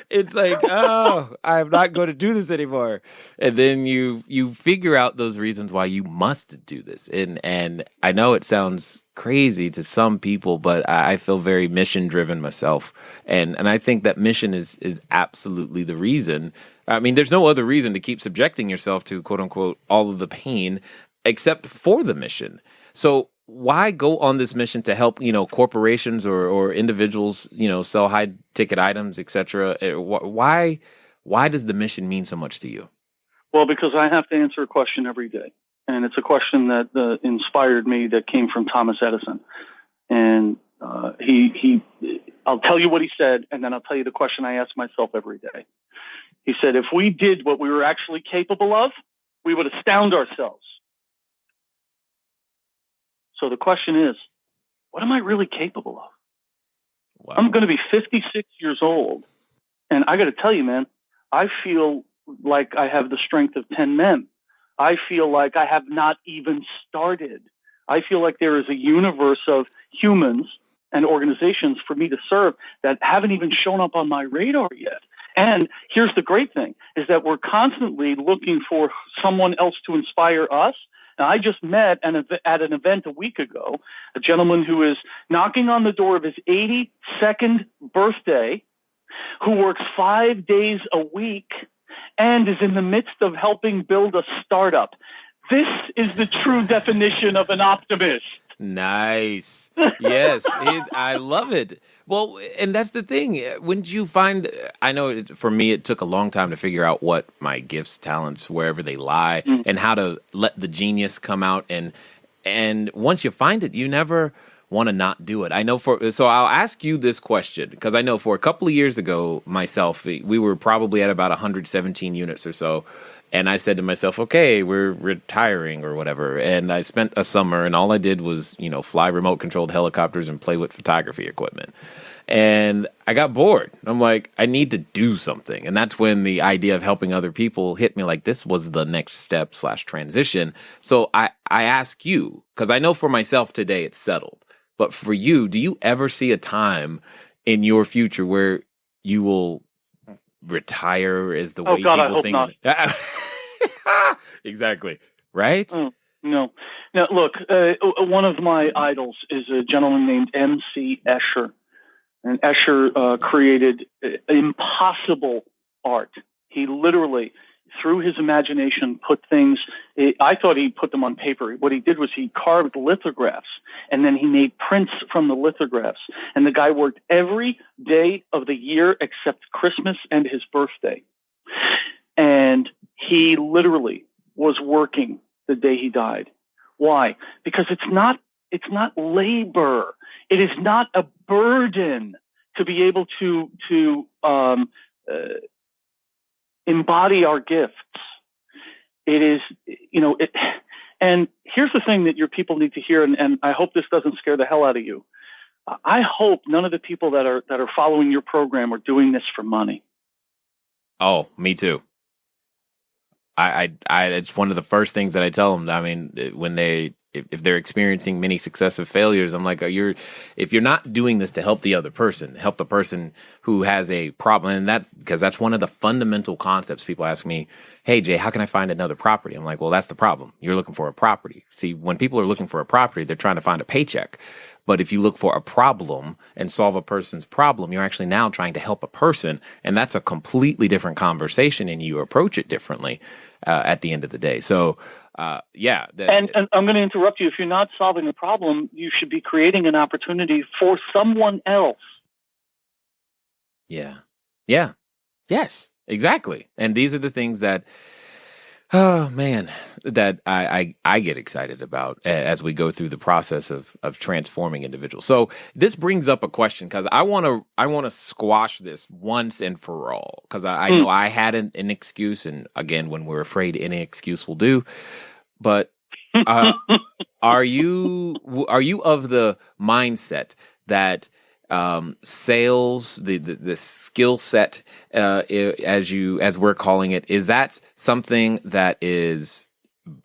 Speaker 1: It's like, oh, I'm not going to do this anymore. And then you figure out those reasons why you must do this. And I know it sounds crazy to some people, but I feel very mission driven myself. And I think that mission is absolutely the reason. I mean, there's no other reason to keep subjecting yourself to, quote unquote, all of the pain except for the mission. So why go on this mission to help, corporations or individuals, sell high ticket items, etc.? Why does the mission mean so much to you?
Speaker 3: Well, because I have to answer a question every day. And it's a question that inspired me, that came from Thomas Edison. And I'll tell you what he said, and then I'll tell you the question I ask myself every day. He said, if we did what we were actually capable of, we would astound ourselves. So the question is, what am I really capable of? Wow. I'm going to be 56 years old. And I got to tell you, man, I feel like I have the strength of 10 men. I feel like I have not even started. I feel like there is a universe of humans and organizations for me to serve that haven't even shown up on my radar yet. And here's the great thing, is that we're constantly looking for someone else to inspire us. Now, I just met at an event a week ago, a gentleman who is knocking on the door of his 82nd birthday, who works 5 days a week and is in the midst of helping build a startup. This is the true definition of an optimist.
Speaker 1: Nice. Yes, I love it. Well, and that's the thing. When you find, I know for me, it took a long time to figure out what my gifts, talents, wherever they lie, and how to let the genius come out. And once you find it, you never want to not do it. I know so I'll ask you this question, because I know for a couple of years ago, myself, we were probably at about 117 units or so. And I said to myself, okay, we're retiring or whatever. And I spent a summer, and all I did was, fly remote controlled helicopters and play with photography equipment. And I got bored. I'm like, I need to do something. And that's when the idea of helping other people hit me, like this was the next step / transition. So I ask you, because I know for myself today it's settled. But for you, do you ever see a time in your future where you will retire as the way
Speaker 3: God,
Speaker 1: people
Speaker 3: I hope
Speaker 1: think?
Speaker 3: Not.
Speaker 1: Exactly. Right?
Speaker 3: No. Now, look, one of my idols is a gentleman named M.C. Escher. And Escher created impossible art. He literally, through his imagination, put things, I thought he put them on paper. What he did was he carved lithographs, and then he made prints from the lithographs. And the guy worked every day of the year except Christmas and his birthday. And he literally was working the day he died. Why? Because it's not labor. It is not a burden to be able to embody our gifts. It is, and here's the thing that your people need to hear, and I hope this doesn't scare the hell out of you. I hope none of the people that are following your program are doing this for money.
Speaker 1: Oh, me too. It's one of the first things that I tell them. I mean, if they're experiencing many successive failures, I'm like, if you're not doing this to help the other person, help the person who has a problem. And that's one of the fundamental concepts. People ask me, hey, Jay, how can I find another property? I'm like, well, that's the problem. You're looking for a property. See, when people are looking for a property, they're trying to find a paycheck. But if you look for a problem and solve a person's problem, you're actually now trying to help a person. And that's a completely different conversation, and you approach it differently at the end of the day. So, yeah.
Speaker 3: And I'm going to interrupt you. If you're not solving a problem, you should be creating an opportunity for someone else.
Speaker 1: Yeah. Yeah. Yes, exactly. And these are the things that, oh man, that I get excited about as we go through the process of transforming individuals. So this brings up a question, because I want to squash this once and for all, because I know I had an excuse, and again, when we're afraid, any excuse will do. But are you of the mindset that sales, the skill set, as we're calling it, is that something that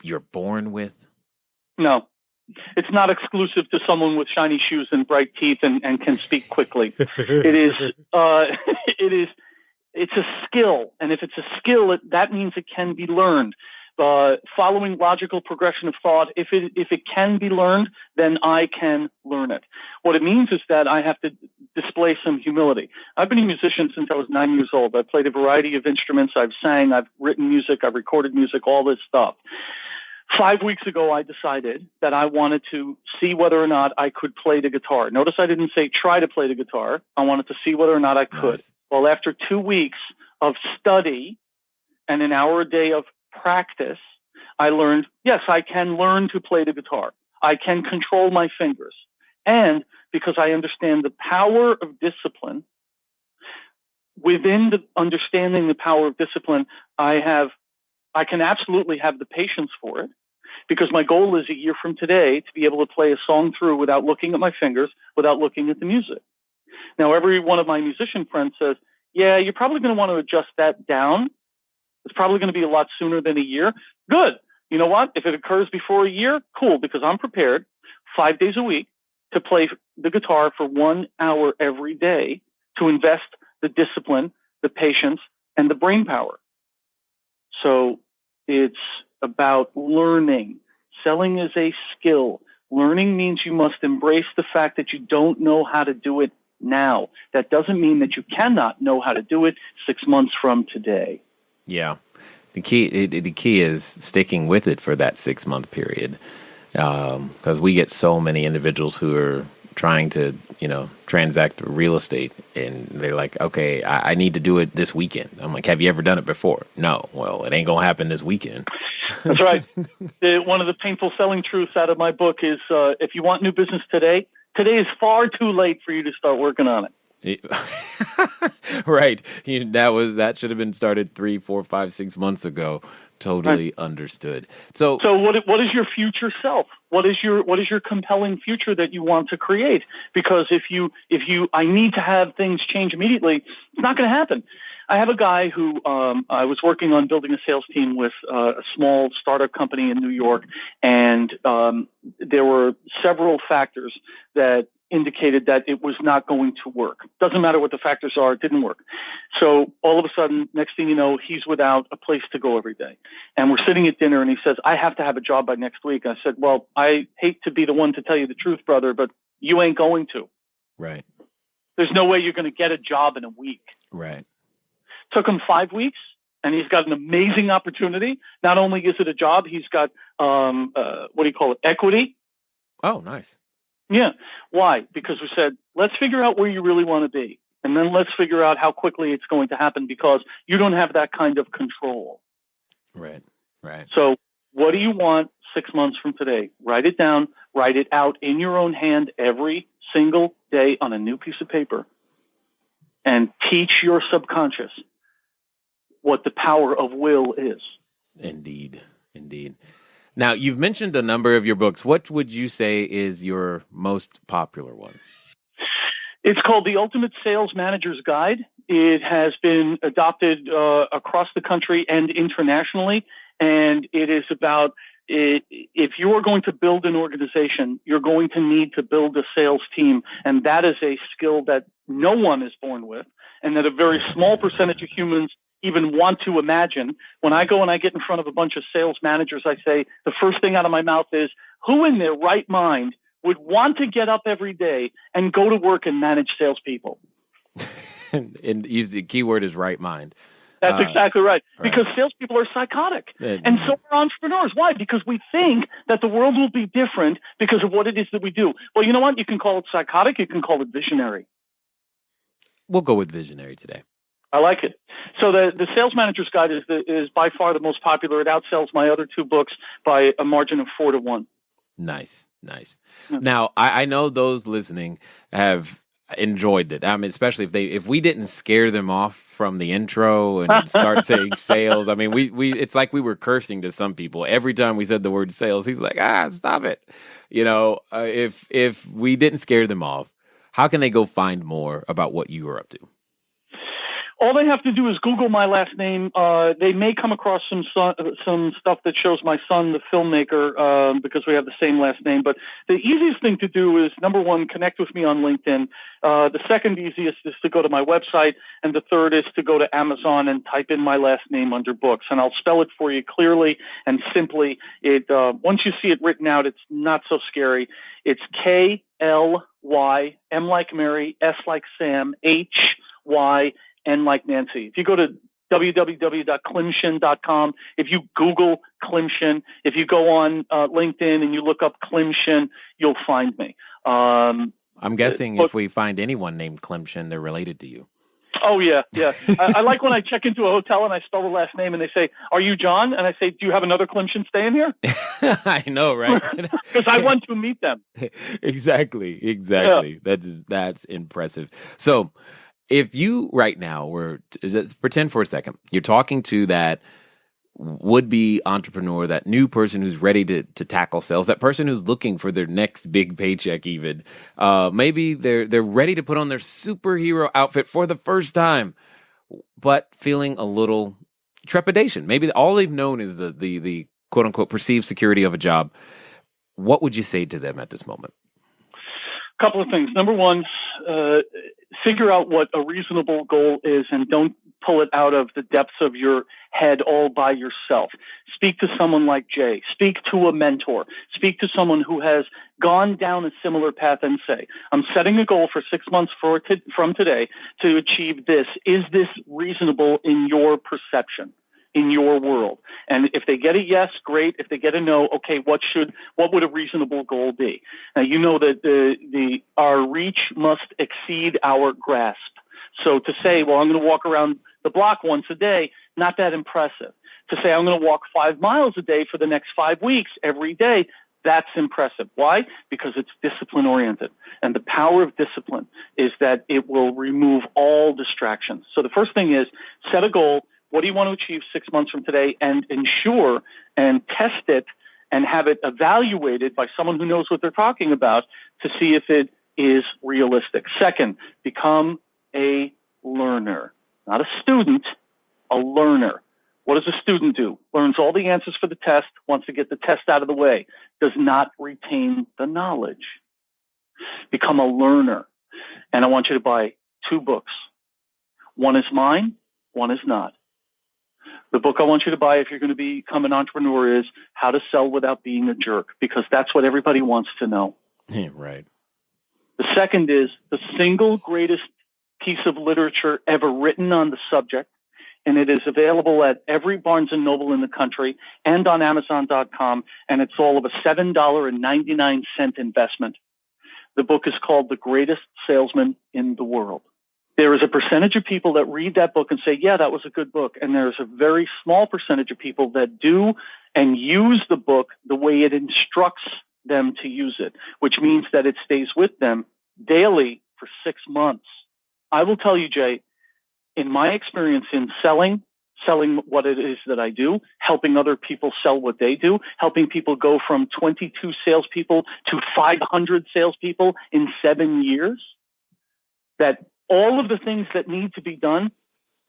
Speaker 1: you're born with?
Speaker 3: No, it's not exclusive to someone with shiny shoes and bright teeth and can speak quickly. It's a skill. And if it's a skill, that means it can be learned. Following logical progression of thought, if it can be learned, then I can learn it. What it means is that I have to display some humility. I've been a musician since I was 9 years old. I've played a variety of instruments. I've sang, I've written music, I've recorded music, all this stuff. 5 weeks ago, I decided that I wanted to see whether or not I could play the guitar. Notice I didn't say try to play the guitar. I wanted to see whether or not I could. Nice. Well, after 2 weeks of study and an hour a day of practice, I learned, yes, I can learn to play the guitar. I can control my fingers. And because I understand the power of discipline, within the understanding the power of discipline, I can absolutely have the patience for it, because my goal is a year from today to be able to play a song through without looking at my fingers, without looking at the music. Now, every one of my musician friends says, yeah, you're probably going to want to adjust that down. It's probably going to be a lot sooner than a year. Good. You know what? If it occurs before a year, cool, because I'm prepared 5 days a week to play the guitar for 1 hour every day, to invest the discipline, the patience, and the brain power. So it's about learning. Selling is a skill. Learning means you must embrace the fact that you don't know how to do it now. That doesn't mean that you cannot know how to do it 6 months from today.
Speaker 1: Yeah. The key is sticking with it for that 6 month period. Because we get so many individuals who are trying to, transact real estate, and they're like, okay, I need to do it this weekend. I'm like, have you ever done it before? No. Well, it ain't going to happen this weekend.
Speaker 3: That's right. One of the painful selling truths out of my book is, if you want new business today is far too late for you to start working on it.
Speaker 1: Right. That should have been started 3, 4, 5, 6 months ago. Totally right. Understood. So
Speaker 3: what is your future self? What is your compelling future that you want to create? Because if I need to have things change immediately, it's not going to happen. I have a guy who I was working on building a sales team with a small startup company in New York, and there were several factors that indicated that it was not going to work. Doesn't matter what the factors are, it didn't work. So all of a sudden, next thing you know, he's without a place to go every day. And we're sitting at dinner and he says, I have to have a job by next week. I said, well, I hate to be the one to tell you the truth, brother, but you ain't going to.
Speaker 1: Right.
Speaker 3: There's no way you're going to get a job in a week.
Speaker 1: Right.
Speaker 3: Took him 5 weeks. and he's got an amazing opportunity. Not only is it a job, he's got, equity.
Speaker 1: Oh, nice.
Speaker 3: Yeah. Why? Because we said, let's figure out where you really want to be. And then let's figure out how quickly it's going to happen, because you don't have that kind of control.
Speaker 1: Right.
Speaker 3: So what do you want 6 months from today? Write it down, write it out in your own hand every single day on a new piece of paper, and teach your subconscious what the power of will is.
Speaker 1: Indeed. Now, you've mentioned a number of your books. What would you say is your most popular one?
Speaker 3: It's called The Ultimate Sales Manager's Guide. It has been adopted across the country and internationally, and it is about if you are going to build an organization, you're going to need to build a sales team, and that is a skill that no one is born with, and that a very small percentage of humans even want to imagine. When I go and I get in front of a bunch of sales managers, I say, the first thing out of my mouth is, who in their right mind would want to get up every day and go to work and manage salespeople?
Speaker 1: And use the keyword is right mind.
Speaker 3: That's exactly right. Because salespeople are psychotic. And so are entrepreneurs. Why? Because we think that the world will be different because of what it is that we do. Well, you know what? You can call it psychotic. You can call it visionary.
Speaker 1: We'll go with visionary today.
Speaker 3: I like it. So the Sales Manager's Guide is by far the most popular. It outsells my other two books by a margin of 4-1.
Speaker 1: Nice. Now, I know those listening have enjoyed it. I mean, especially if we didn't scare them off from the intro and start saying sales. I mean, we it's like we were cursing to some people every time we said the word sales. He's like, stop it. If we didn't scare them off, how can they go find more about what you are up to?
Speaker 3: All they have to do is Google my last name. They may come across some stuff that shows my son, the filmmaker, because we have the same last name. But the easiest thing to do is, number one, connect with me on LinkedIn. The second easiest is to go to my website. And the third is to go to Amazon and type in my last name under books. And I'll spell it for you clearly and simply. Once you see it written out, it's not so scary. It's K-L-Y, M like Mary, S like Sam, H-Y, N like Nancy. If you go to www.klymshyn.com, if you Google Klymshyn, if you go on LinkedIn and you look up Klymshyn, you'll find me.
Speaker 1: I'm guessing if we find anyone named Klymshyn, they're related to you.
Speaker 3: Oh, yeah. I like when I check into a hotel and I spell the last name and they say, "Are you John?" And I say, "Do you have another Klymshyn staying here?"
Speaker 1: I know, right?
Speaker 3: Because I want to meet them.
Speaker 1: Exactly. Yeah. That's impressive. So, if you right now pretend for a second, you're talking to that would-be entrepreneur, that new person who's ready to tackle sales, that person who's looking for their next big paycheck even. Maybe they're ready to put on their superhero outfit for the first time, but feeling a little trepidation. Maybe all they've known is the quote-unquote perceived security of a job. What would you say to them at this moment?
Speaker 3: A couple of things. Number one, figure out what a reasonable goal is and don't pull it out of the depths of your head all by yourself. Speak to someone like Jay. Speak to a mentor. Speak to someone who has gone down a similar path and say, I'm setting a goal for 6 months from today to achieve this. Is this reasonable in your perception, in your world? And if they get a yes, great. If they get a no, okay, what would a reasonable goal be? Now, you know that our reach must exceed our grasp. So to say, well, I'm going to walk around the block once a day, not that impressive. To say I'm going to walk 5 miles a day for the next 5 weeks every day, that's impressive. Why? Because it's discipline oriented. And the power of discipline is that it will remove all distractions. So the first thing is set a goal. What do you want to achieve 6 months from today? And ensure and test it and have it evaluated by someone who knows what they're talking about to see if it is realistic. Second, become a learner, not a student, a learner. What does a student do? Learns all the answers for the test, wants to get the test out of the way, does not retain the knowledge. Become a learner. And I want you to buy 2 books. One is mine, one is not. The book I want you to buy if you're going to become an entrepreneur is How to Sell Without Being a Jerk, because that's what everybody wants to know.
Speaker 1: Yeah, right.
Speaker 3: The second is the single greatest piece of literature ever written on the subject. and it is available at every Barnes & Noble in the country and on Amazon.com, and it's all of a $7.99 investment. The book is called The Greatest Salesman in the World. There is a percentage of people that read that book and say, yeah, that was a good book. And there's a very small percentage of people that do and use the book the way it instructs them to use it, which means that it stays with them daily for 6 months. I will tell you, Jay, in my experience in selling what it is that I do, helping other people sell what they do, helping people go from 22 salespeople to 500 salespeople in 7 years, that all of the things that need to be done,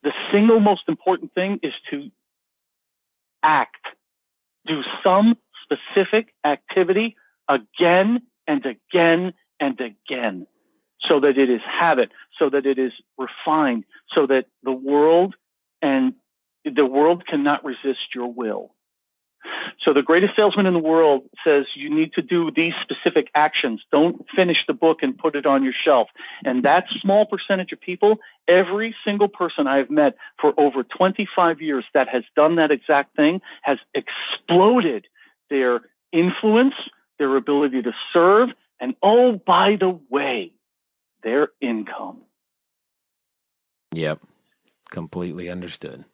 Speaker 3: the single most important thing is to act. Do some specific activity again and again and again, so that it is habit, so that it is refined, so that the world cannot resist your will. So the greatest salesman in the world says you need to do these specific actions. Don't finish the book and put it on your shelf. And that small percentage of people, every single person I've met for over 25 years that has done that exact thing has exploded their influence, their ability to serve, and oh, by the way, their income.
Speaker 1: Yep. Completely understood.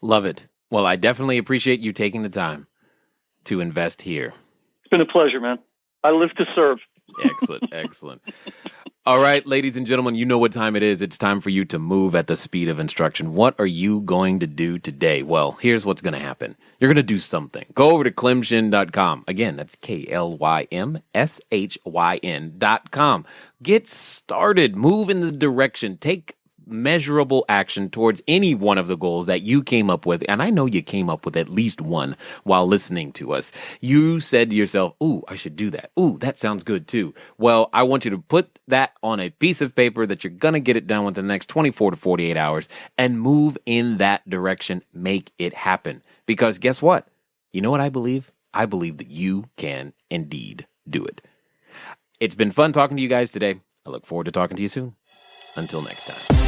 Speaker 1: Love it. Well, I definitely appreciate you taking the time to invest here.
Speaker 3: It's been a pleasure, man. I live to serve.
Speaker 1: Excellent. Excellent. All right, ladies and gentlemen, you know what time it is. It's time for you to move at the speed of instruction. What are you going to do today? Well, here's what's going to happen. You're going to do something. Go over to Klymshyn.com. Again, that's KLYMSHYN.com. Get started. Move in the direction. Take measurable action towards any one of the goals that you came up with. And I know you came up with at least one while listening to us. You said to yourself, ooh, I should do that. Ooh, that sounds good too. Well, I want you to put that on a piece of paper that you're going to get it done within the next 24 to 48 hours and move in that direction. Make it happen. Because guess what? You know what I believe? I believe that you can indeed do it. It's been fun talking to you guys today. I look forward to talking to you soon. Until next time.